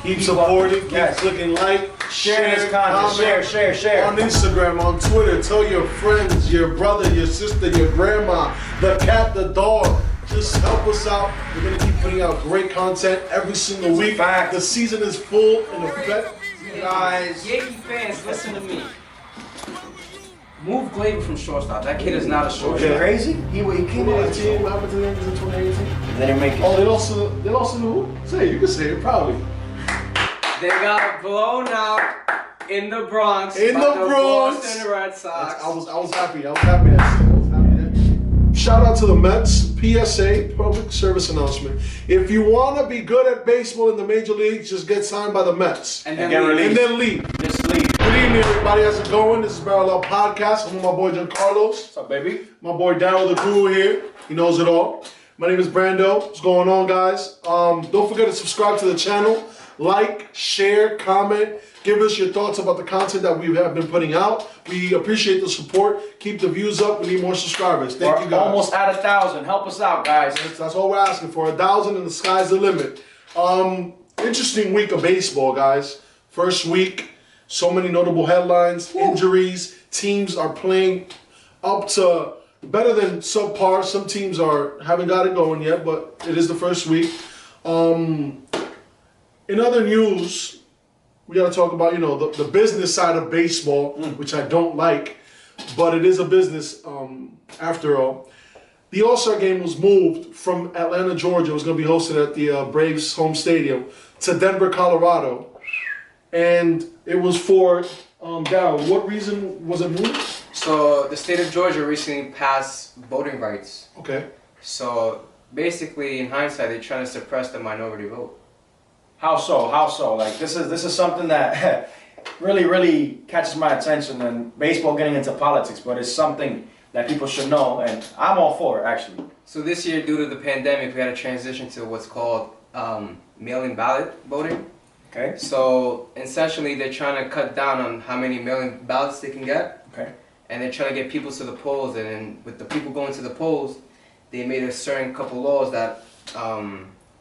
Keep supporting, keep clicking like, share this content, share. On Instagram, on Twitter, tell your friends, your brother, your sister, your grandma, the cat, the dog. Just help us out. We're going to keep putting out great content every single week. Fact. The season is full in effect. Guys, Yankee fans, listen to me. Move Gleyber from shortstop. That kid is not a shortstop. Okay. Crazy? He came on the team. What happened to the Yankees in 2018? They didn't make it. Oh, they lost to who? Say it. You can say it proudly. They got blown out in the Bronx. In the Bronx. Boston Red Sox. I was happy. I was happy that. Shout out to the Mets. PSA, public service announcement. If you want to be good at baseball in the major leagues, just get signed by the Mets. And then leave. Just leave. Good evening, everybody. How's it going? This is BarrelUp Podcast. I'm with my boy Giancarlos. What's up, baby? My boy Daryl, the guru here. He knows it all. My name is Brando. What's going on, guys? Don't forget to subscribe to the channel. Like, share, comment. Give us your thoughts about the content that we have been putting out. We appreciate the support. Keep the views up. We need more subscribers. Thank you, guys. Almost at 1,000. Help us out, guys. That's all we're asking for. 1,000 and the sky's the limit. Interesting week of baseball, guys. First week, so many notable headlines, injuries. Teams are playing up to better than subpar. Some teams haven't got it going yet, but it is the first week. In other news, we got to talk about, the business side of baseball, which I don't like, but it is a business after all. The All-Star game was moved from Atlanta, Georgia. It was going to be hosted at the Braves home stadium to Denver, Colorado. And it was for, Daryl, what reason was it moved? So the state of Georgia recently passed voting rights. Okay. So basically, in hindsight, they're trying to suppress the minority vote. How so? Like this is something that really catches my attention, and baseball getting into politics, but it's something that people should know, and I'm all for it, actually. So this year, due to the pandemic, we had to transition to what's called mail-in ballot voting. Okay. So essentially, they're trying to cut down on how many mail-in ballots they can get. Okay. And they're trying to get people to the polls, and then with the people going to the polls, they made a certain couple laws that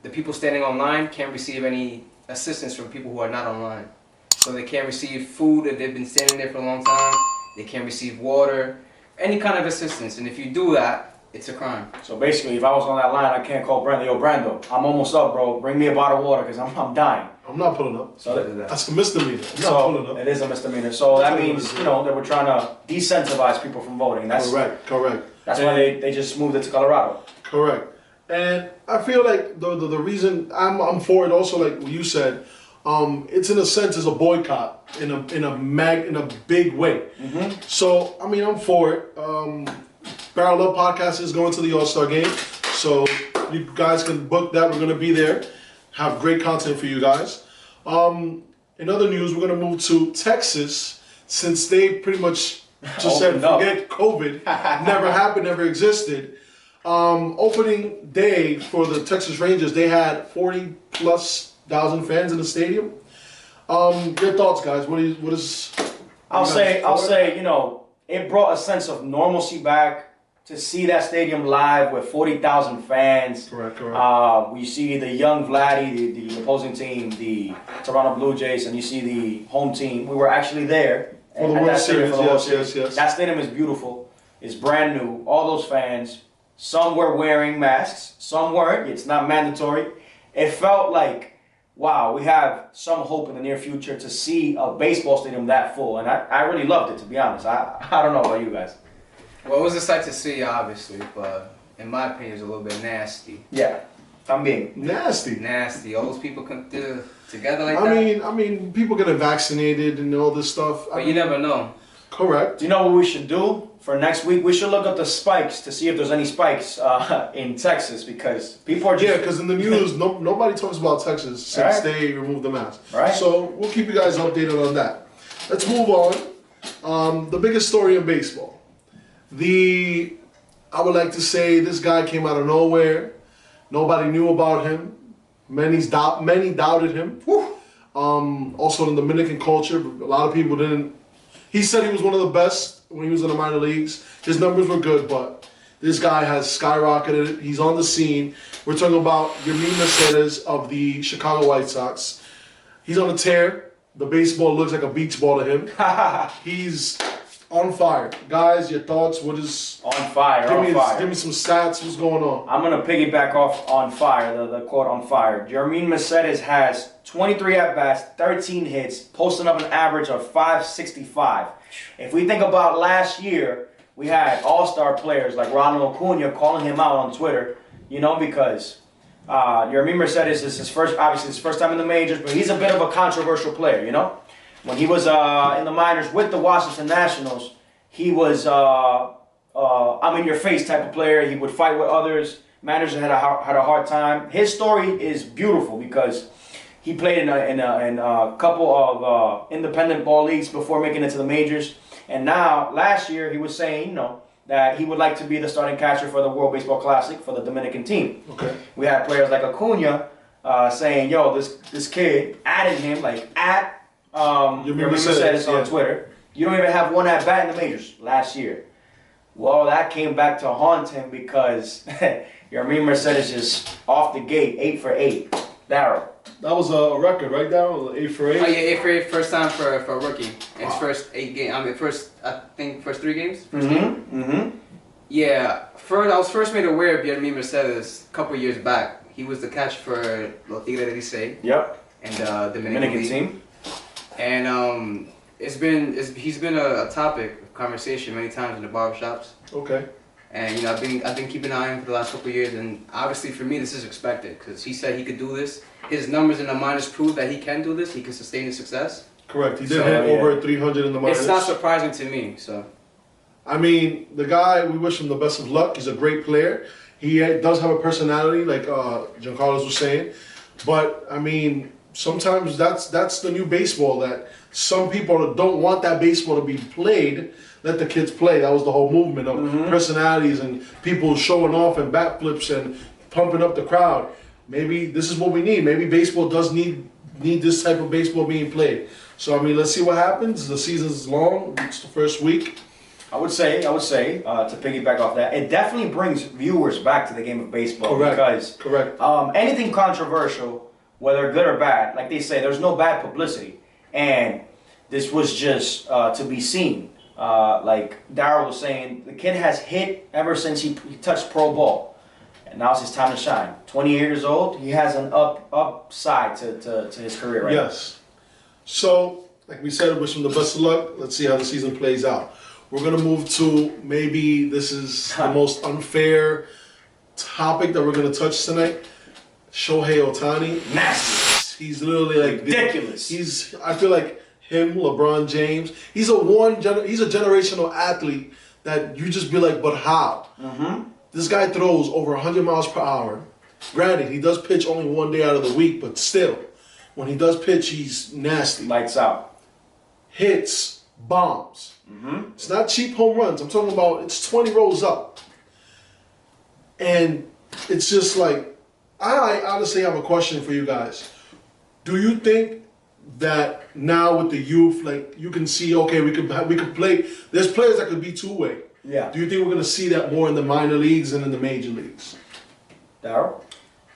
the people standing online can't receive any assistance from people who are not online. So they can't receive food if they've been standing there for a long time. They can't receive water, any kind of assistance. And if you do that, it's a crime. So basically, if I was on that line, I can't call Brando. Yo, Brando, I'm almost up, bro. Bring me a bottle of water because I'm dying. I'm not pulling up. So that's a misdemeanor. I'm not pulling up. It is a misdemeanor. So that means, that we're trying to decentivize people from voting. That's Correct. That's why they just moved it to Colorado. Correct. And I feel like the reason I'm for it also, like you said, it's in a sense is a boycott in a big way. Mm-hmm. So I mean I'm for it. BarrelUp Podcast is going to the All-Star game, so you guys can book that. We're going to be there, have great content for you guys. In other news, we're going to move to Texas since they pretty much just said forget COVID, never happened, never existed. Opening day for the Texas Rangers, they had 40,000+ fans in the stadium. Your thoughts, guys? What is? I'll say, it brought a sense of normalcy back to see that stadium live with 40,000 fans. Correct. We see the young Vladdy, the opposing team, the Toronto Blue Jays, and you see the home team. We were actually there for the World Series. Yes. That stadium is beautiful. It's brand new. All those fans. Some were wearing masks, some weren't. It's not mandatory. It felt like, wow, we have some hope in the near future to see a baseball stadium that full. And I really loved it, to be honest. I don't know about you guys. Well, it was a sight to see, obviously, but in my opinion, it was a little bit nasty. Yeah, I'm being nasty. All those people come together like that. I mean, people getting vaccinated and all this stuff. But you never know. Correct. Do you know what we should do for next week? We should look up the spikes to see if there's any spikes in Texas, because people are just... Yeah, because in the news, nobody talks about Texas since they removed the mask. Right. So we'll keep you guys updated on that. Let's move on. The biggest story in baseball. I would like to say this guy came out of nowhere. Nobody knew about him. Many doubted him. Also in the Dominican culture, a lot of people didn't. He said he was one of the best when he was in the minor leagues. His numbers were good, but this guy has skyrocketed. He's on the scene. We're talking about Yermin of the Chicago White Sox. He's on a tear. The baseball looks like a beach ball to him. He's on fire. Guys, your thoughts? What is... On fire, Give me some stats. What's going on? I'm going to piggyback off on fire, the quote on fire. Yermin Mercedes has 23 at-bats, 13 hits, posting up an average of 565. If we think about last year, we had all-star players like Ronald Acuna calling him out on Twitter, you know, because Yermin Mercedes is his first time in the majors, but he's a bit of a controversial player, you know. When he was in the minors with the Washington Nationals, he was I'm in your face type of player. He would fight with others. Managers had a hard time. His story is beautiful because he played in a couple of independent ball leagues before making it to the majors. And now, last year, he was saying, you know, that he would like to be the starting catcher for the World Baseball Classic for the Dominican team. Okay. We had players like Acuna saying, yo, this kid added him, like, Yermin Mercedes on Twitter. You don't even have one at bat in the majors last year. Well, that came back to haunt him because Yermin Mercedes is off the gate, 8 for 8. Darryl. That was a record, right, Darryl? 8 for 8? Oh, yeah, 8 for 8, first time for a rookie. Wow. His first 8 games. I mean, first 3 games? Yeah, I was first made aware of Yermin Mercedes a couple years back. He was the catcher for Los Tigres del Licey. Yep. And Dominican team. And he's been a topic of conversation many times in the barbershops. Okay. And you know, I've been keeping an eye on him for the last couple of years, and obviously for me this is expected because he said he could do this. His numbers in the minors prove that he can do this. He can sustain his success. Correct. He did hit over 300 in the minors. It's not surprising to me. So. I mean, the guy, we wish him the best of luck. He's a great player. He does have a personality, like Giancarlo was saying. But I mean, sometimes that's the new baseball that some people don't want that baseball to be played. Let the kids play. That was the whole movement of personalities and people showing off and bat flips and pumping up the crowd. Maybe this is what we need. Maybe baseball does need this type of baseball being played. So I mean, let's see what happens. The season's long. It's the first week. I would say to piggyback off that, it definitely brings viewers back to the game of baseball. Correct. Because anything controversial, whether good or bad, like they say, there's no bad publicity, and this was just to be seen. Like Darryl was saying, the kid has hit ever since he touched pro ball, and now it's his time to shine. 20 years old, he has an upside to his career right now. Yes. So, like we said, wish him the best of luck. Let's see how the season plays out. We're going to move to maybe this is the most unfair topic that we're going to touch tonight. Shohei Ohtani. Nasty. He's literally like ridiculous. I feel like him, LeBron James. He's a generational athlete that you just be like, but how? This guy throws over 100 miles per hour. Granted, he does pitch only one day out of the week, but still, when he does pitch, he's nasty. Lights out. Hits, bombs. It's not cheap home runs. I'm talking about it's 20 rows up. And it's just like, I honestly have a question for you guys. Do you think that now with the youth, like you can see, okay, we could play. There's players that could be two-way. Yeah. Do you think we're gonna see that more in the minor leagues and in the major leagues? Darryl?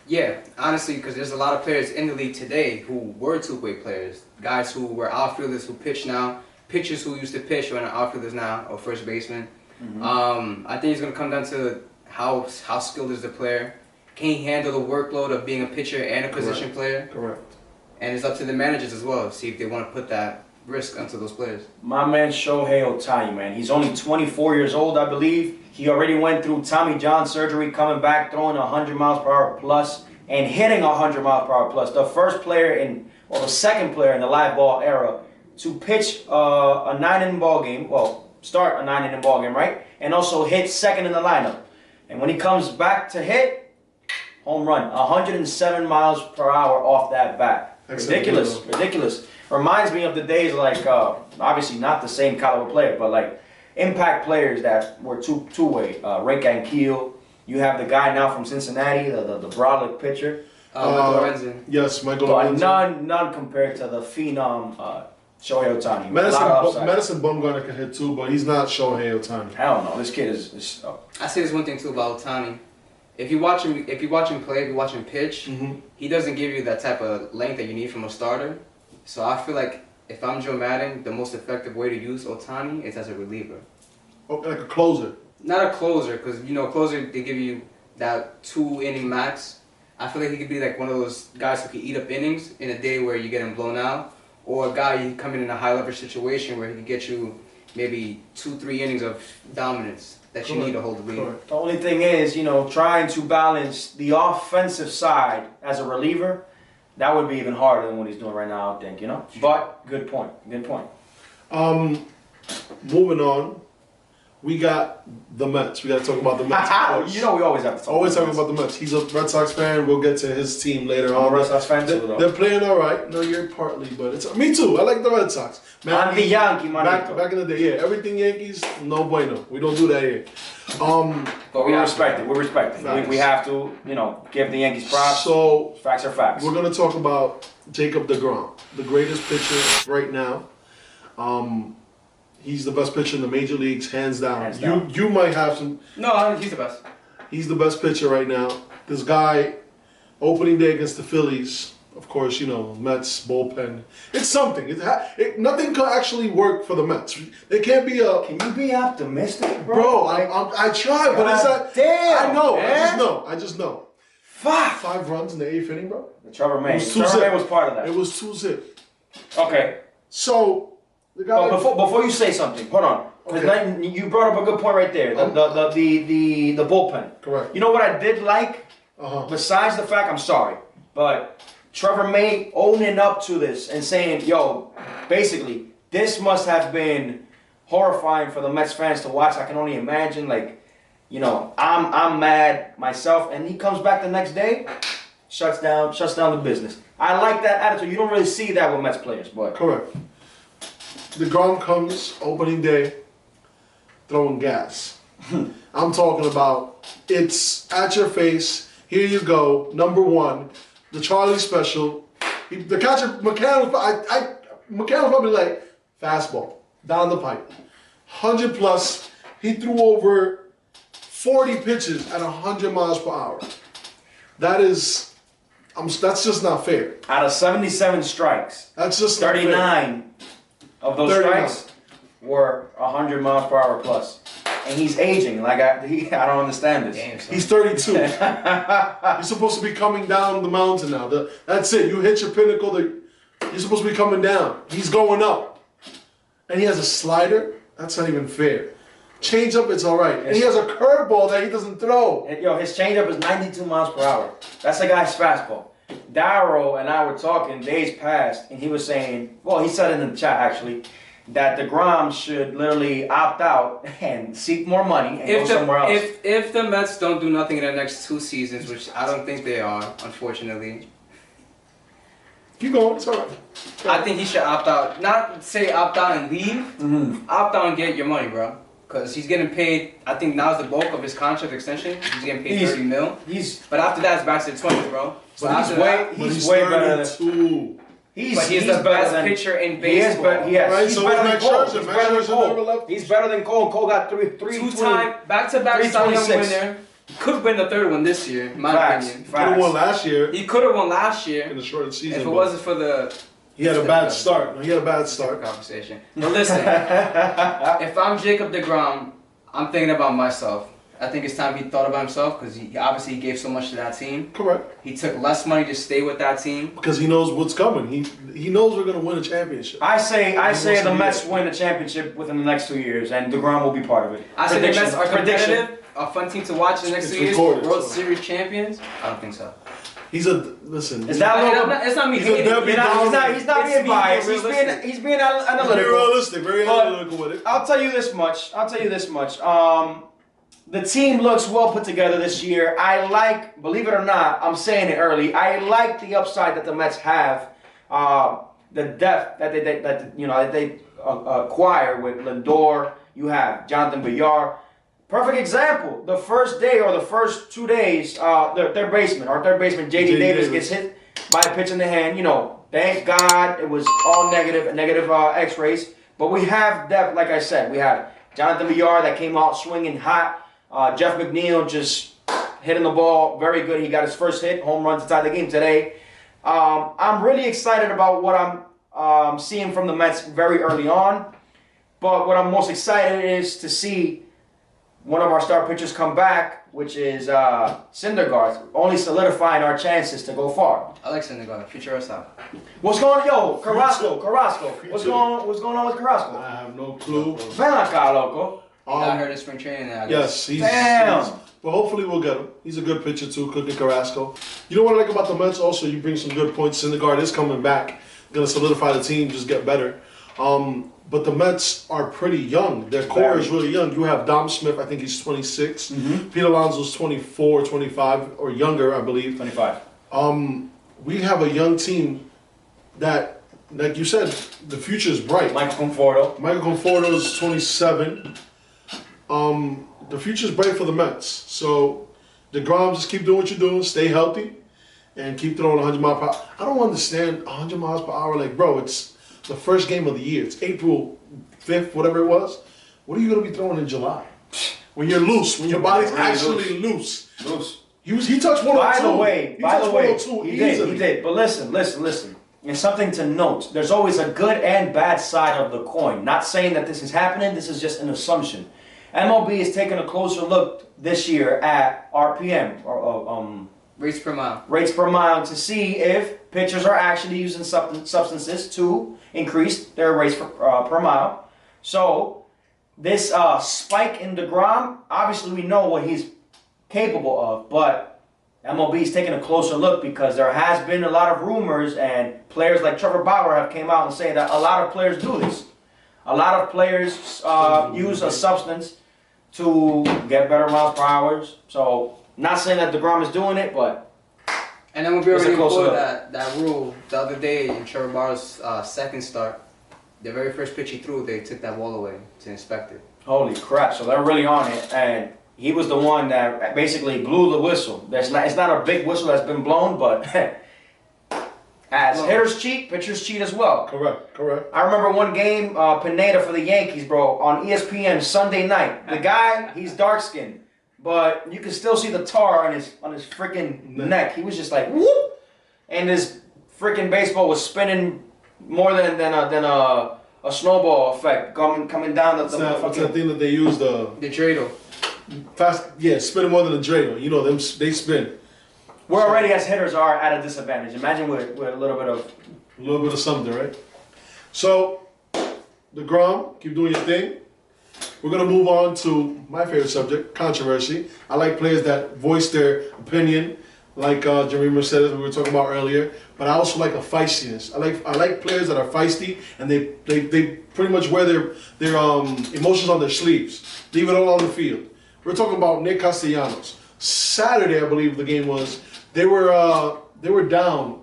Yeah, honestly, because there's a lot of players in the league today who were two-way players. Guys who were outfielders who pitch now. Pitchers who used to pitch are outfielders now, or first baseman. I think it's gonna come down to how skilled is the player. Can he handle the workload of being a pitcher and a position player? Correct. And it's up to the managers as well to see if they want to put that risk onto those players. My man Shohei Ohtani, man. He's only 24 years old, I believe. He already went through Tommy John surgery, coming back, throwing 100 miles per hour plus, and hitting 100 miles per hour plus. The first player the second player in the live ball era to pitch a 9-inning ball game, start a 9-inning ball game, right? And also hit second in the lineup. And when he comes back to hit, home run, 107 miles per hour off that bat. Ridiculous. Reminds me of the days like, obviously not the same caliber player, but like impact players that were two-way. Rick Ankiel. You have the guy now from Cincinnati, the BarrelUp pitcher. Michael Lorenzen. Yes, Michael Lorenzen. None compared to the phenom Shohei Ohtani. Madison Bumgarner can hit too, but he's not Shohei Ohtani. Hell no, this kid is I say this one thing too about Ohtani. If you watch him play, if you watch him pitch, he doesn't give you that type of length that you need from a starter. So I feel like if I'm Joe Madden, the most effective way to use Ohtani is as a reliever. Oh, like a closer. Not a closer, because closer they give you that 2-inning max. I feel like he could be like one of those guys who could eat up innings in a day where you get him blown out, or a guy you come in a high leverage situation where he can get you maybe 2-3 innings of dominance that you need to hold the lead. The only thing is, trying to balance the offensive side as a reliever, that would be even harder than what he's doing right now, I think, But good point. Good point. Moving on, we got the Mets. We got to talk about the Mets. We always have to talk about the Mets. He's a Red Sox fan. We'll get to his team later on. I'm a Red Sox fan too, though. They're playing all right. No, you're partly, but it's me too. I like the Red Sox. Man, the Yankee, back in the day, yeah. Everything Yankees, no bueno. We don't do that here. But we respect it. We respect it. We have to, give the Yankees props. So facts are facts. We're gonna talk about Jacob Degrom, the greatest pitcher right now. He's the best pitcher in the major leagues, hands down. You might have some. No, he's the best. He's the best pitcher right now. This guy, opening day against the Phillies, of course, Mets bullpen. It's something. Nothing could actually work for the Mets. They can't be a. Can you be optimistic, bro? I try, but it's that. Damn. I know. Man. I just know. 5 runs in the 8th inning, bro. Trevor May was part of that. It was 2-zip. Okay. So. But before you say something, hold on. Okay. You brought up a good point right there. The bullpen. Correct. You know what I did like? Besides the fact, I'm sorry, but Trevor May owning up to this and saying, "Yo, basically, this must have been horrifying for the Mets fans to watch. I can only imagine. I'm mad myself." And he comes back the next day, shuts down the business. I like that attitude. You don't really see that with Mets players, but correct. DeGrom comes opening day, throwing gas. I'm talking about it's at your face. Here you go, number 1, the Charlie special. The catcher McCann was probably like fastball down the pipe, 100 plus. He threw over 40 pitches at 100 miles per hour. that's just not fair. Out of 77 strikes, That's just 39 of those 39. strikes were 100 miles per hour plus. And he's aging. I don't understand this. Damn, He's 32. You're supposed to be coming down the mountain now. That's it. You hit your pinnacle. You're supposed to be coming down. He's going up. And he has a slider. That's not even fair. Changeup, it's all right. And he has a curveball that he doesn't throw. His changeup is 92 miles per hour. That's a guy's fastball. Darryl and I were talking days past, and he was saying, well, he said it in the chat actually, that DeGrom should literally opt out and seek more money and go somewhere else. If the Mets don't do nothing in the next 2 seasons, which I don't think they are, unfortunately. Keep going, it's all right. I think he should opt out. Not say opt out and leave. Mm-hmm. Opt out and get your money, bro. Because he's getting paid, I think now's the bulk of his contract extension. He's getting paid $30 million. But after that, it's back to the 20s, bro. So he's way better than... He's the best pitcher in baseball. He's better than Cole. He's better than Cole. Cole got two-time back-to-back Cy Young winner. Could have been the 3rd one this year, in my opinion. Could have won last year. He could have won last year in the short season. If it wasn't for the... He had a bad start. Conversation. But listen, if I'm Jacob Degrom, I'm thinking about myself. I think it's time he thought about himself because he obviously gave so much to that team. Correct. He took less money to stay with that team because he knows what's coming. He knows we're gonna win a championship. I say the Mets win a championship within the next 2 years, and DeGrom will be part of it. I say the Mets are competitive, a fun team to watch in the next 2 years. World Series champions? I don't think so. He's listen. It's not me hating. He's not being biased. He's being analytical. Very realistic. Very analytical with it. I'll tell you this much. The team looks well put together this year. I like, believe it or not, I'm saying it early. I like the upside that the Mets have, the depth that they acquire with Lindor. You have Jonathan Villar. Perfect example. The first day or the first 2 days, our third baseman, J.D. Davis gets hit by a pitch in the hand. Thank God it was all negative X-rays. But we have depth, like I said. We have Jonathan Villar that came out swinging hot. Jeff McNeil just hitting the ball very good. He got his first hit, home run to tie the game today. I'm really excited about what I'm seeing from the Mets very early on. But what I'm most excited is to see one of our star pitchers come back, which is Syndergaard, only solidifying our chances to go far. I like Syndergaard. Future up. What's going on, yo? Carrasco. What's going on with Carrasco? I have no clue. Ven acá, loco. I heard in spring training now. I guess. Yes, he's but hopefully we'll get him. He's a good pitcher too, Cookie Carrasco. You know what I like about the Mets? Also, you bring some good points. Syndergaard is coming back, going to solidify the team, just get better. But the Mets are pretty young. Their core is really young. You have Dom Smith, I think he's 26. Pete Alonso's 24, 25, or younger, I believe. 25. We have a young team that, like you said, the future is bright. Michael Conforto is 27. The future is bright for the Mets. So, Degrom, just keep doing what you're doing. Stay healthy. And keep throwing 100 miles per hour. I don't understand 100 miles per hour. Like, bro, it's the first game of the year. It's April 5th, whatever it was. What are you going to be throwing in July? When you're loose. When your body's actually loose. He touched 102. By the way, he did. But listen. And something to note. There's always a good and bad side of the coin. Not saying that this is happening. This is just an assumption. MLB is taking a closer look this year at RPM, or rates per mile, to see if pitchers are actually using substances to increase their rates per mile. So this spike in Degrom, obviously we know what he's capable of, but MLB is taking a closer look because there has been a lot of rumors, and players like Trevor Bauer have came out and say that a lot of players do this. A lot of players use a substance to get better miles per hour. So, not saying that Degrom is doing it, but and then we'll be already before that rule the other day in Trevor Bauer's second start. The very first pitch he threw, they took that ball away to inspect it. Holy crap! So they're really on it, and he was the one that basically blew the whistle. It's not a big whistle that's been blown, but as hitters cheat, pitchers cheat as well. Correct. I remember one game, Pineda for the Yankees, bro, on ESPN Sunday night. The guy, he's dark skinned, but you can still see the tar on his freaking neck. He was just like whoop, and his freaking baseball was spinning more than a snowball effect coming down the what's that thing that they use the dreidel. Fast, spinning more than a dreidel. You know them, they spin. We're already as hitters are at a disadvantage. Imagine with a little bit of something, right? So, Degrom, keep doing your thing. We're gonna move on to my favorite subject, controversy. I like players that voice their opinion, like Yermin said, as we were talking about earlier. But I also like a feistiness. I like players that are feisty and they pretty much wear their emotions on their sleeves, leave it all on the field. We're talking about Nick Castellanos. Saturday, I believe the game was. They were down.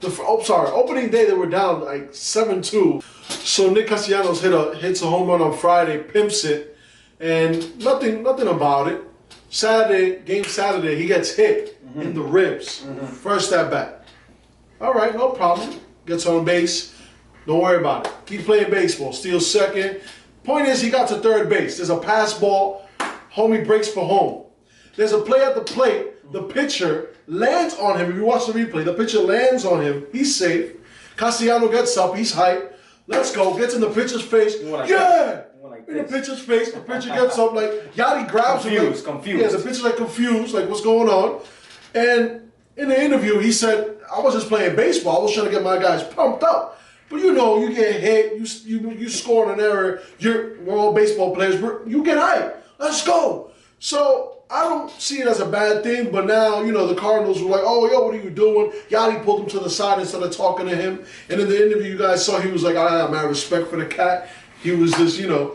Opening day they were down like 7-2. So Nick Castellanos hits a home run on Friday, pimps it, and nothing about it. Game Saturday, he gets hit in the ribs. First at bat. All right, no problem. Gets on base. Don't worry about it. Keep playing baseball. Steals second. Point is, he got to third base. There's a pass ball. Homie breaks for home. There's a play at the plate. The pitcher lands on him. If you watch the replay, the pitcher lands on him. He's safe. Castellanos gets up. He's hyped. Let's go. Gets in the pitcher's face. In the pitcher's face. The pitcher gets up like Yachty grabs him. Confused. Yeah, the pitcher's like confused. Like, what's going on? And in the interview, he said, I was just playing baseball. I was trying to get my guys pumped up. But you know, you get hit. You score an error. We're all baseball players. You get hyped. Let's go. So I don't see it as a bad thing, but now, you know, the Cardinals were like, oh, yo, what are you doing? Yachty pulled him to the side instead of talking to him. And in the interview, you guys saw he was like, I have mad respect for the cat. He was just, you know,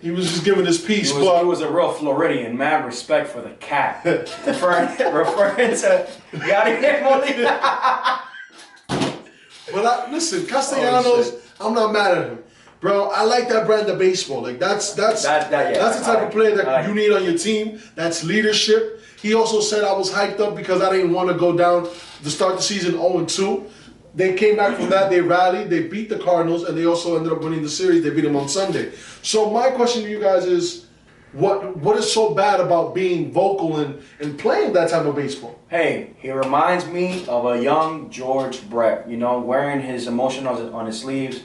he was just giving his piece. He was a real Floridian, mad respect for the cat. referring to Yachty. But listen, Castellanos, I'm not mad at him. Bro, I like that brand of baseball. Like that's the type of player that you need on your team. That's leadership. He also said I was hyped up because I didn't want to go down to start the season 0-2. They came back from that. They rallied. They beat the Cardinals, and they also ended up winning the series. They beat them on Sunday. So my question to you guys is, What is so bad about being vocal and playing that type of baseball? Hey, he reminds me of a young George Brett, you know, wearing his emotion on his sleeves,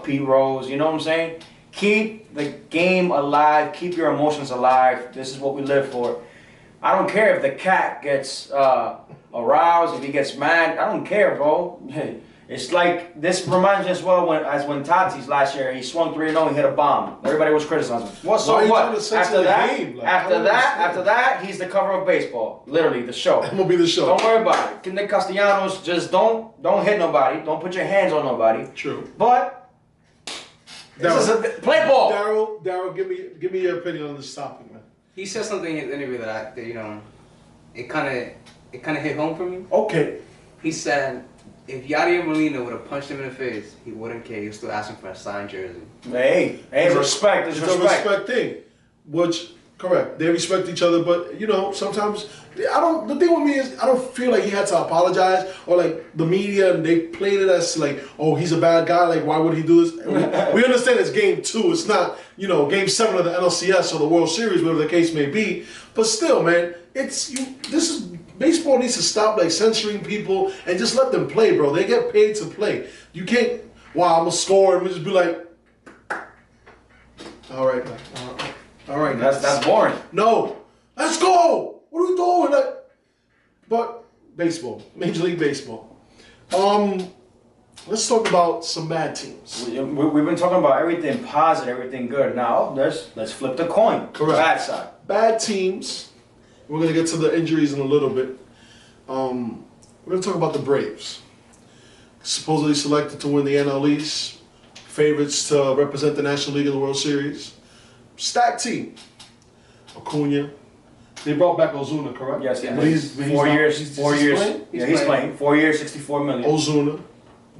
Pete Rose, you know what I'm saying? Keep the game alive, keep your emotions alive. This is what we live for. I don't care if the cat gets aroused, if he gets mad, I don't care, bro. It's like, this reminds me as well when Tatis last year, he swung 3-0 and hit a bomb. Everybody was criticizing him. Well, so what? After that, he's the cover of baseball. Literally, the show. I'm gonna be the show. Don't worry about it. The Castellanos, just don't hit nobody. Don't put your hands on nobody. True. But play ball. Daryl, give me your opinion on this topic, man. He said something in his interview that you know, it kind of hit home for me. Okay. He said, if Yadier Molina would have punched him in the face, he wouldn't care. He was still asking for a signed jersey. Hey, respect. It's a respect thing. Which, correct. They respect each other, but you know, sometimes the thing with me is I don't feel like he had to apologize, or like the media and they played it as like, oh, he's a bad guy, like why would he do this? We understand it's game 2. It's not, you know, game 7 of the NLCS or the World Series, whatever the case may be. But still, man, baseball needs to stop like censoring people and just let them play, bro. They get paid to play. You can't, wow, I'm gonna score and just be like, all right, man. All right. That's boring. No, let's go. What are we doing? But baseball, Major League Baseball. Let's talk about some bad teams. We've been talking about everything positive, everything good. Now let's flip the coin. Correct. Bad side. Bad teams. We're gonna get to the injuries in a little bit. We're gonna talk about the Braves. Supposedly selected to win the NL East. Favorites to represent the National League in the World Series. Stacked team. Acuna. They brought back Ozuna, correct? Yes, But he's 4 years. He's 4 years. playing? He's playing. 4 years, 64 million. Ozuna.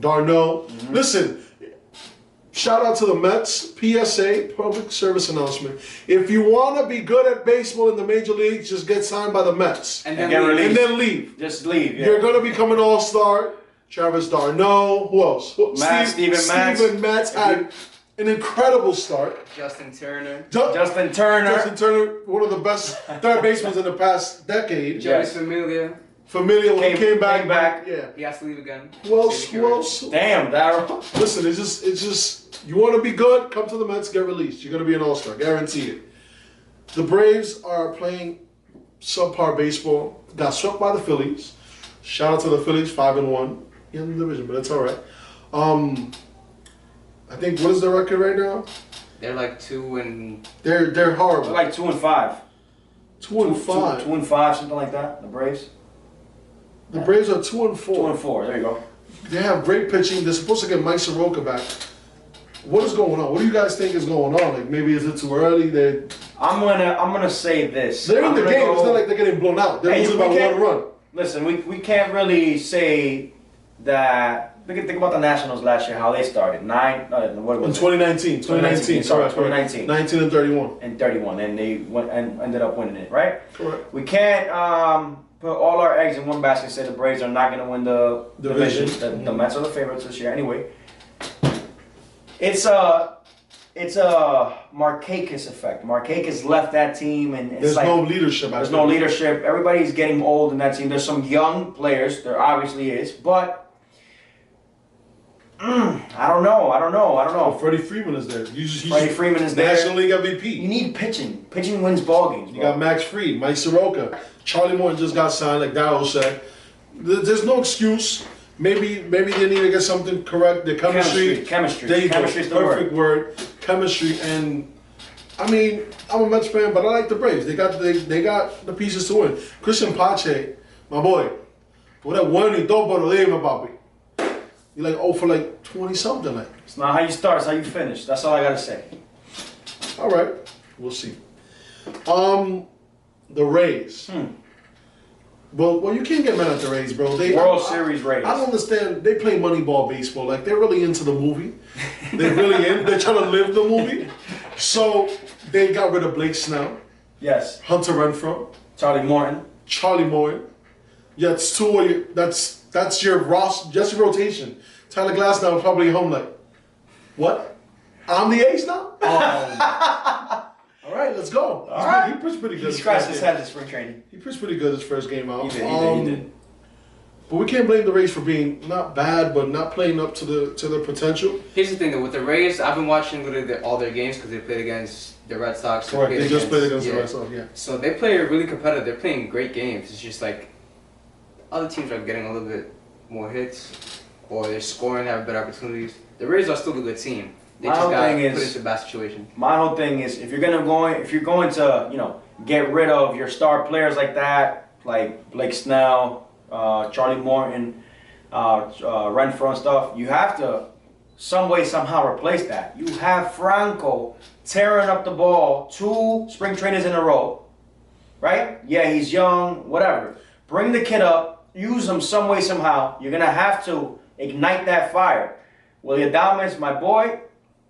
Darno. Mm-hmm. Listen, shout out to the Mets. PSA, public service announcement. If you want to be good at baseball in the major leagues, just get signed by the Mets. And then get released. And then leave. Just leave. Yeah. You're going to become an all-star. Travis Darno. Who else? Steven Matz had an incredible start. Justin Turner. Justin Turner. One of the best third basemen in the past decade. Joey Familia. Familiar when he came back. Yeah. He has to leave again. Who else? Damn, Daryl. Listen, it's just you want to be good, come to the Mets, get released. You're gonna be an all-star, guarantee it. The Braves are playing subpar baseball. Got swept by the Phillies. Shout out to the Phillies, 5-1 in the division, but it's all right. I think what is the record right now? They're like 2 and. They're horrible. They're like 2 and 5. 2 and 5. 2 and 5, something like that. The Braves. The Braves are 2 and 4. 2 and 4. There you go. They have great pitching. They're supposed to get Mike Soroka back. What is going on? What do you guys think is going on? Like maybe is it too early? I'm gonna say this. They're in the game. It's not like they're getting blown out. They're losing by 1 run. Listen, we can't really say that. We can think about the Nationals last year, how they started. What was In 2019. 2019. Sorry, 2019. 19 and 31. And 31, and they went and ended up winning it, right? Correct. We can't put all our eggs in one basket and say the Braves are not going to win the division. The Mets are the favorites this year anyway. It's a Markakis effect. Markakis left that team, and it's there's no leadership. There's no leadership. Everybody's getting old in that team. There's some young players. There obviously is, but I don't know. Oh, Freddie Freeman is there. Freddie Freeman is there. National League MVP. You need pitching. Pitching wins ball games. You got Max Fried, Mike Soroka, Charlie Morton just got signed, like Darryl said. There's no excuse. Maybe they need to get something correct. The chemistry. There you go. Perfect word. Chemistry. And I mean, I'm a Mets fan, but I like the Braves. They got the pieces to win. Christian Pache, my boy. What that one y dos problemas, papi. You're like, oh, for like 20 something, like. It's not how you start, it's how you finish. That's all I gotta say. All right, we'll see. The Rays. Well, you can't get mad at the Rays, bro. World Series Rays. I don't understand. They play Moneyball baseball. Like, they're really into the movie. They're really in. They're trying to live the movie. So, they got rid of Blake Snell. Yes. Hunter Renfroe. Charlie Morton. Yeah, it's two of you. That's your rotation. Tyler Glass now probably home like, what? I'm the ace now? All right, let's go. All right. He pitched pretty good. He scratched his head in spring training. He pitched pretty good his first game out. He did. But we can't blame the Rays for being not bad, but not playing up to their potential. Here's the thing though, with the Rays, I've been watching literally all their games because they played against the Red Sox. Correct. They just played against the Red Sox. Yeah. So they play really competitive. They're playing great games. It's just like other teams are getting a little bit more hits, or they're scoring, have better opportunities. The Rays are still a good team. They just got put into a bad situation. My whole thing is if you're going to get rid of your star players like that, like Blake Snell, Charlie Morton, Renfroe and stuff, you have to some way somehow replace that. You have Franco tearing up the ball 2 spring trainers in a row, right? Yeah, he's young, whatever. Bring the kid up, use him some way somehow. You're gonna have to ignite that fire. Willie Adames, my boy,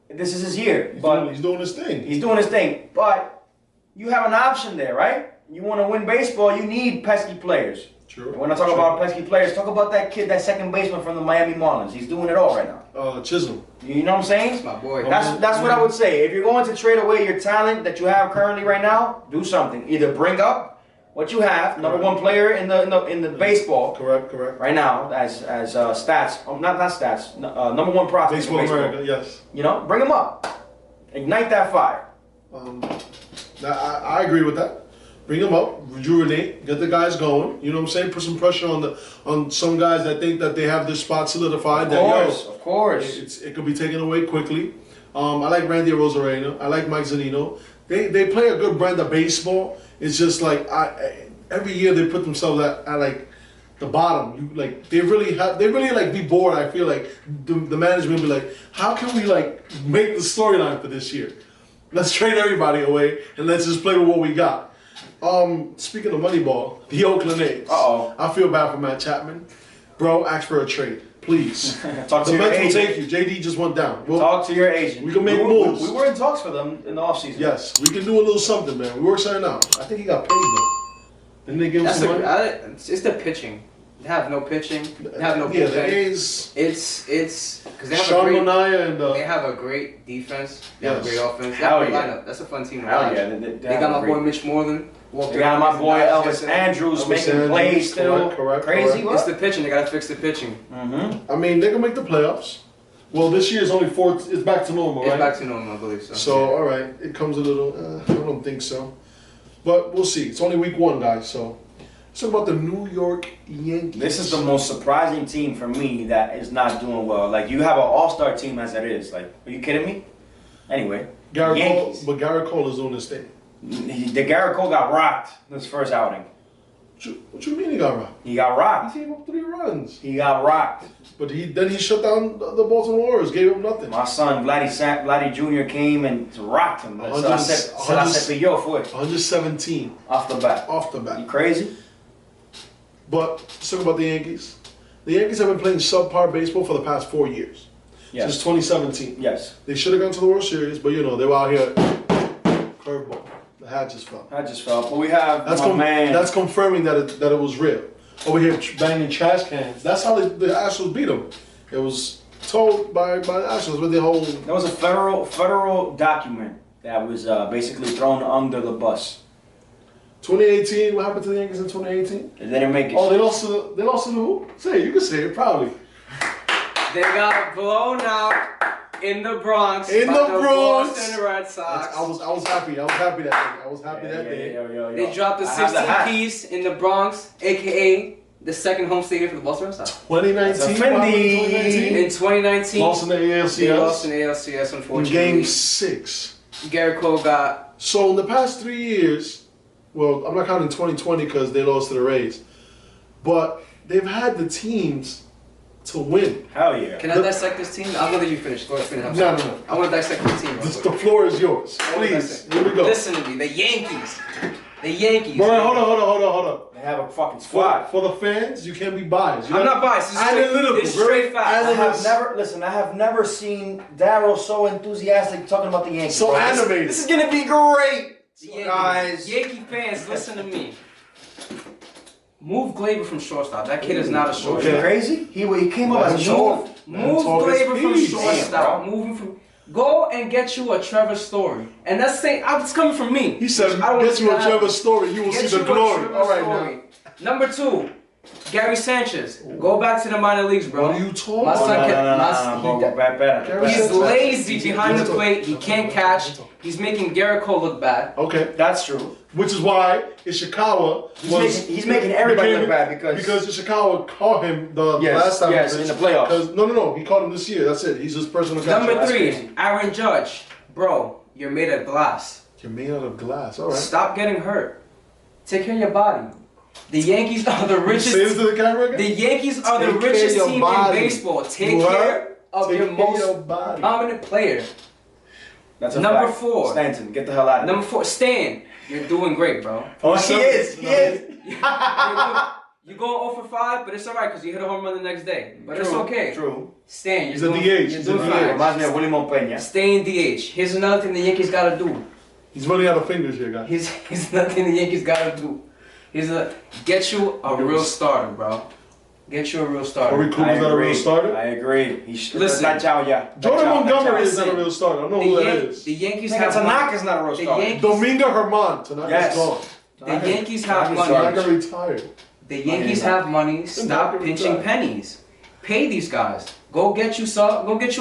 this is his year. He's doing his thing. He's doing his thing, but you have an option there, right? You want to win baseball, you need pesky players. True. When I talk about pesky players, talk about that kid, that second baseman from the Miami Marlins. He's doing it all right now. Chisholm. You know what I'm saying? That's my boy. That's what I would say. If you're going to trade away your talent that you have currently right now, do something. Either bring up what you have, number one player in the baseball. Correct. Right now, as stats, not stats, number one prospect in baseball. America, yes. Bring him up. Ignite that fire. I agree with that. Bring them up, rejuvenate, get the guys going. You know what I'm saying? Put some pressure on some guys that think that they have their spot solidified. Of course. It could be taken away quickly. I like Randy Arozarena. I like Mike Zunino. They play a good brand of baseball. It's just like every year they put themselves at like the bottom. They really be bored. I feel like the management be like, how can we make the storyline for this year? Let's trade everybody away and let's just play with what we got. Speaking of Moneyball, the Oakland A's. I feel bad for Matt Chapman. Bro, ask for a trade, please. Talk to your agent. Mets will take you. JD just went down. Talk to your agent. We can make moves. We were in talks for them in the offseason. Yes, we can do a little something, man. We work something out. I think he got paid though. Didn't they give him some money? It's the pitching. They have no pitching. They have no bullpen. Yeah, the A's. It's because they have Sean Manaea and they have a great defense. They have a great offense. They Hell have a yeah. lineup. That's a fun team to Hell watch. yeah. They got my boy Mitch Moreland. They got my boy Elvis Andrews making plays still. Correct. Crazy. It's the pitching. They gotta fix the pitching. Mm-hmm. I mean, they can make the playoffs. Well, this year is only 4. It's back to normal, right? It's back to normal, I believe so. So, all right, it comes a little. I don't think so, but we'll see. It's only week 1, guys. So, let's talk about the New York Yankees. This is the most surprising team for me that is not doing well. Like, you have an all-star team as it is. Like, are you kidding me? Anyway, Yankees. But Garrett Cole is on this thing. The Garrett Cole got rocked this first outing. What you mean he got rocked? He got rocked. He gave up 3 runs. He got rocked. But then he shut down the Baltimore Orioles, gave up nothing. My son, Vladdy Jr. came and rocked him. Se la cepilló fue. 117. Off the bat. You crazy? But let's talk about the Yankees. The Yankees have been playing subpar baseball for the past 4 years. Yes. Since 2017. Yes. They should have gone to the World Series, but they were out here. Curveball. The hat just fell. But we have man. That's confirming that it was real. Over here banging trash cans. That's how the Astros beat them. It was told by the Astros with the whole. There was a federal document that was basically thrown under the bus. 2018. What happened to the Yankees in 2018? They didn't make it. Oh, they lost to who? Say it. You can say it proudly. They got blown out in the Bronx. Boston Red Sox. I was happy. I was happy that day. Yo. They dropped the 16 piece in the Bronx, aka the second home stadium for the Boston Red Sox. 2019. In 2019, Lost in the ALCS. They lost in the ALCS, unfortunately. In Game 6. Garrett Cole got. So in the past 3 years, well, I'm not counting 2020 because they lost to the Rays, but they've had the teams to win. Hell yeah. Can I dissect this team? I'm gonna let you finish. Go ahead, finish. No. I want to dissect the team. The floor is yours. Please. Here we go. Listen to me. The Yankees. Bro, hold on. They have a fucking squad. For the fans, you can't be biased. I'm not biased. It's straight facts. I have never seen Daryl so enthusiastic talking about the Yankees. So animated. This is gonna be great, guys. Yankee fans, listen to me. Move Glaber from shortstop. That kid is not a shortstop. Okay. Crazy? He came up as a shortstop. Move Glaber from shortstop. Go and get you a Trevor Story. And that's saying, it's coming from me. He said, I don't get you a want to Trevor Story, you will see the glory. All right, now. Number 2, Gary Sanchez. Go back to the minor leagues, bro. What are you talking My son about? He's lazy behind the plate. He can't catch. He's making Garrett Cole look bad. Okay. That's true. Which is why Ishikawa He's making everybody look bad because Ishikawa caught him the last time. Yes, in the playoffs. No, he caught him this year. That's it. He's his personal catcher. Number 3, Aaron Judge. Bro, you're made of glass. You're made out of glass. All right. Stop getting hurt. Take care of your body. The Yankees are the richest. Say this to the camera again? The Yankees are the richest team in baseball. Take care of your most dominant player. That's a Number fact. 4. Stanton, get the hell out of here. Number 4, Stan. You're doing great, bro. Oh, he is. You're going 0 for 5, but it's alright because you hit a home run the next day. But it's okay. True. Stan, He's a DH. He's a DH. Reminds me of Willie Montpeña. Stay in DH. Here's another thing the Yankees gotta do. He's running out of fingers here, guys. Here's another thing the Yankees gotta do. Get you a real starter, bro. Get you a real starter. Corey Kluber's not a real starter? I agree. Listen, Jordan Montgomery is not a real starter. I don't know who that is. The Yankees have Tanaka's not a real starter. Domingo Germán. Tanaka's gone. The Yankees have money. Tanaka retired. The Yankees have money. Stop pinching pennies. Pay these guys. Go get you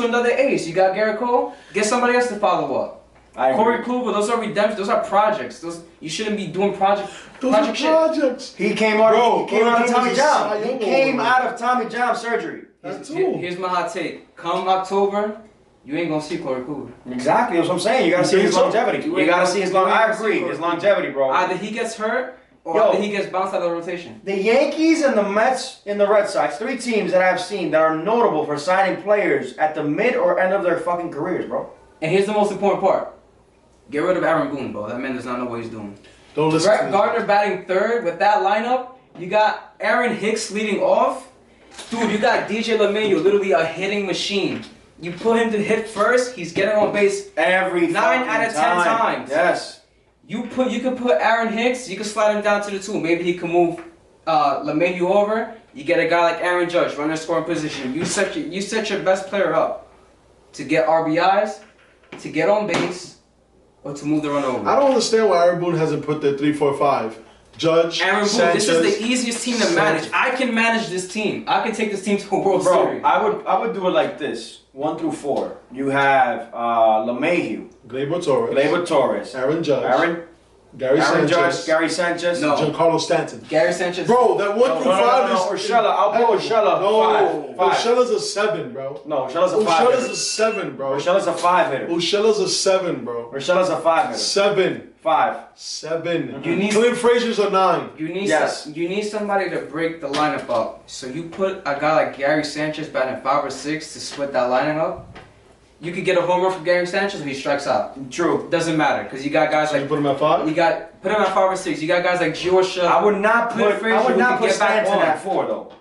another ace. You got Garrett Cole. Get somebody else to follow up. Corey Kluber. Those are redemptions. Those are projects. You shouldn't be doing projects. He came out of Tommy John. He came out of Tommy John surgery. Here's my hot take. Come October, you ain't gonna see Corey Kluber. Exactly, that's what I'm saying. You gotta see his longevity. You gotta see his longevity. I agree, his longevity, bro. Either he gets hurt or either he gets bounced out of the rotation. The Yankees and the Mets and the Red Sox, 3 teams that I've seen that are notable for signing players at the mid or end of their fucking careers, bro. And here's the most important part. Get rid of Aaron Boone, bro. That man does not know what he's doing. Don't listen Brett Gardner batting 3rd with that lineup. You got Aaron Hicks leading off. Dude, you got DJ LeMahieu, literally a hitting machine. You put him to hit first, he's getting on base every 9 out of 10 times. Yes. You can put Aaron Hicks, you can slide him down to the 2. Maybe he can move LeMahieu over. You get a guy like Aaron Judge, running scoring position. You set your best player up to get RBIs, to get on base, or to move the run over. I don't understand why Aaron Boone hasn't put the 3, 4, 5. Judge, Aaron Boone, Sanchez, this is the easiest team to manage. I can manage this team. I can take this team to a World Series. I would do it like this: 1 through 4. You have LeMahieu, Gleyber Torres, Aaron Judge, Gary Sanchez, no, Giancarlo Stanton. Gary Sanchez. Bro, that 1 through 5 is Urshela. I'll put Urshela. No, 5. Urshela's a 7, bro. No, Urshela's a 5. Urshela's a 7, bro. Urshela's a 5 hitter. Urshela's a 7, bro. Urshela's a 5 hitter. 7. 5. 7. You need Clint Frazier's a 9. You need somebody to break the lineup up. So you put a guy like Gary Sanchez batting 5 or 6 to split that lineup up. You could get a home run from Gary Sanchez, or he strikes out. True. Doesn't matter because you got guys like. You put him at 5. Put him at 5 or 6. You got guys like Georgia. I would not put Stanton at 4 though.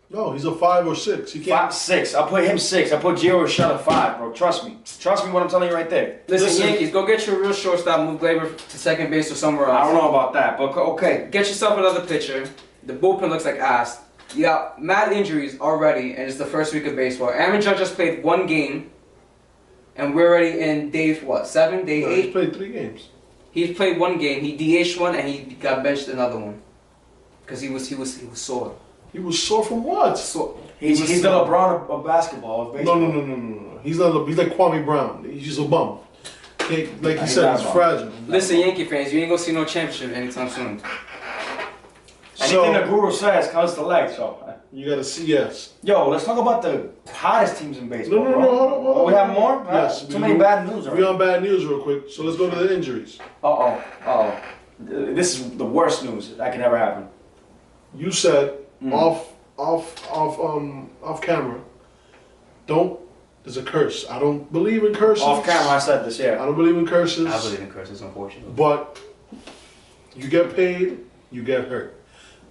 No, he's a 5 or 6. He can't. 5, 6. I'll put him 6. I'll put Gio Urshela 5, bro. Trust me. Trust me what I'm telling you right there. Listen, Yankees, go get your real shortstop, move Gleyber to second base or somewhere else. I don't know about that, but okay. Get yourself another pitcher. The bullpen looks like ass. You got mad injuries already, and it's the first week of baseball. Aaron Judge just played 1 game, and we're already in day 7, day 8. He's played 3 games. He's played 1 game. He DH'd 1, and he got benched another one because he was sore. He was sore from what? He's the LeBron of basketball, of baseball. No. He's like Kwame Brown. He's just a bum. Like he said, he's fragile. Listen, Yankee fans, you ain't gonna see no championship anytime soon. Anything the guru says comes to light, so. You gotta see, yes. Yo, let's talk about the hottest teams in baseball. No, hold on. We have more? Yes. Too many bad news already. We're on bad news real quick, so let's go to the injuries. Uh-oh. This is the worst news that can ever happen. You said off camera. There's a curse. I don't believe in curses. Off camera, I said this, yeah. I don't believe in curses. I believe in curses, unfortunately. But you get paid, you get hurt.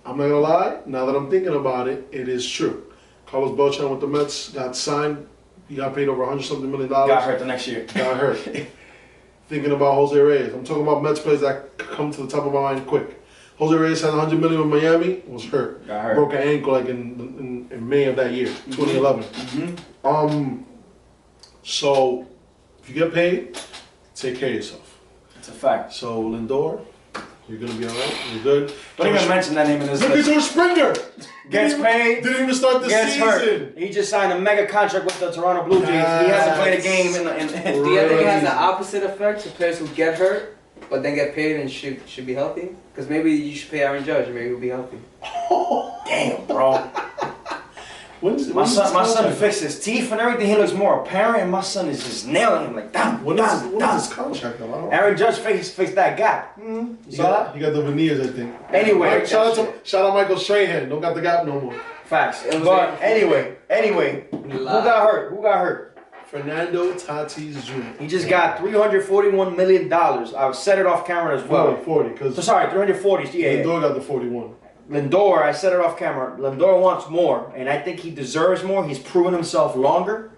I'm not gonna lie. Now that I'm thinking about it, it is true. Carlos Beltran with the Mets got signed. He got paid over $100-something million. Got hurt the next year. Got hurt. Thinking about Jose Reyes. I'm talking about Mets players that come to the top of my mind quick. Jose Reyes had $100 million with Miami. Was hurt. Got hurt. Broke an ankle like in May of that year, 2011. So If you get paid, take care of yourself. It's a fact. So Lindor, you're gonna be all right. You're good. Don't even mention that name in this Look at list. George Springer. Gets paid. Didn't even start the Gets season. hurt. He just signed a mega contract with the Toronto Blue Jays. He hasn't played a game in Do you think it has the opposite effect to players who get hurt but then get paid and should be healthy? Because maybe you should pay Aaron Judge and maybe he'll be healthy. Damn, bro. My son fixed his teeth and everything. He looks more apparent, and my son is just nailing him like damn. When is his contract though? Aaron Judge fixed that gap. You saw that? He got the veneers, I think. Anyway, shout out Michael Strahan. Don't got the gap no more. Facts. But anyway, who got hurt? Who got hurt? Fernando Tatis Jr. He just got $341 million. I've said it off camera as well. 40, because Sorry, 340. Yeah. Lindor got the 41. Lindor, I said it off camera. Lindor wants more, and I think he deserves more. He's proven himself longer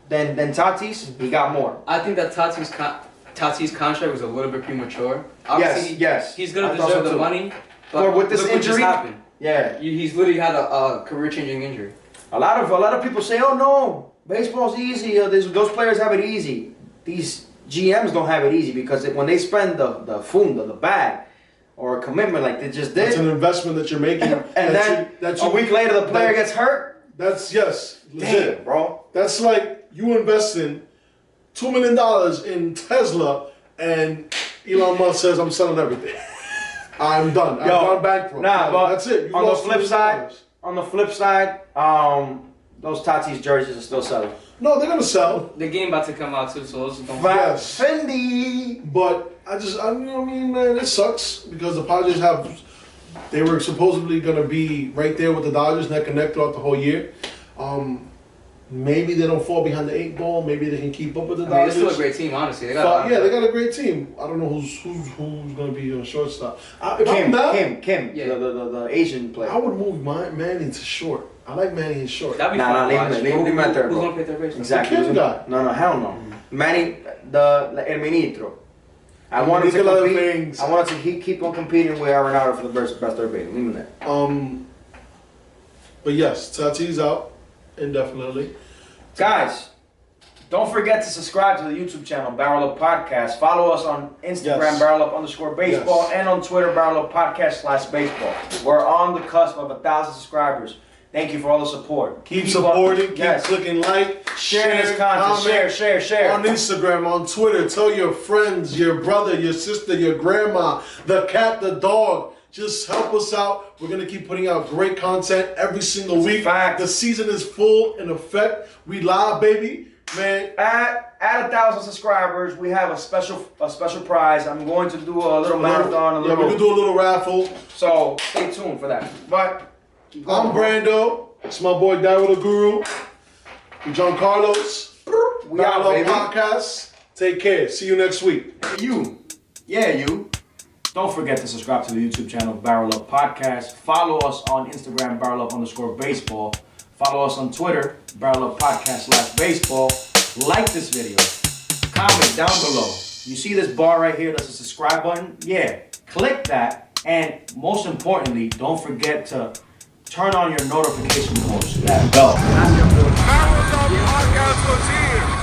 than Tatis. He got more. I think that Tatis' contract was a little bit premature. Obviously, Yes. He's gonna deserve the money, but with this look what just injury, happened. Yeah. He's literally had a career-changing injury. A lot of people say, "Oh no, baseball's easy. Those players have it easy." These GMs don't have it easy because when they spend the bag, or a commitment like they just did, It's an investment that you're making, and then a week later the player gets hurt. That's legit, Damn, bro. That's like you investing $2 million in Tesla, and Elon Musk says, "I'm selling everything. I'm done. I've gone bankrupt." But that's it. On the flip side, those Tatis jerseys are still selling. No, they're gonna sell. The game about to come out too, so those don't. Yes. Fendi. But I mean, man, it sucks because the Padres they were supposedly gonna be right there with the Dodgers, neck and neck throughout the whole year. Maybe they don't fall behind the 8 ball. Maybe they can keep up with the Dodgers. They're still a great team, honestly. They got a great team. I don't know who's gonna be on shortstop. Kim, Yeah. the Asian player. I would move Manny to short. I like Manny in short. That'd be fun. Leave him at third. Who's gonna play third base? Exactly. Kim guy. No, hell no. Manny, El Ministro. I wanted to other compete. things. I wanted to keep on competing with Arenado for the best third base. Leave him there. But yes, Tatis out indefinitely. Guys, don't forget to subscribe to the YouTube channel, BarrelUp Podcast. Follow us on Instagram, Yes. BarrelUp_baseball, and on Twitter, BarrelUp Podcast/baseball. We're on the cusp of 1,000 subscribers. Thank you for all the support. Keep supporting, keep Yes. clicking like, Sharing this content. comment. Share. On Instagram, on Twitter, tell your friends, your brother, your sister, your grandma, the cat, the dog. Just help us out. We're going to keep putting out great content every single week. fact. The season is full in effect. We live, baby. Man, At 1,000 subscribers, we have a special prize. I'm going to do a little marathon, we're going to do a little raffle. So stay tuned for that. But I'm Brando. It's my boy Daryl the Guru. I'm John Carlos. we out, BarrelUp baby. Podcast. Take care. See you next week. You. Don't forget to subscribe to the YouTube channel, BarrelUp Podcast. Follow us on Instagram, BarrelUp_baseball. Follow us on Twitter, BarrelUp Podcast/baseball. Like this video. Comment down below. You see this bar right here that's a subscribe button? Yeah. Click that. And most importantly, don't forget to turn on your notification post. That bell. BarrelUp Podcast was here.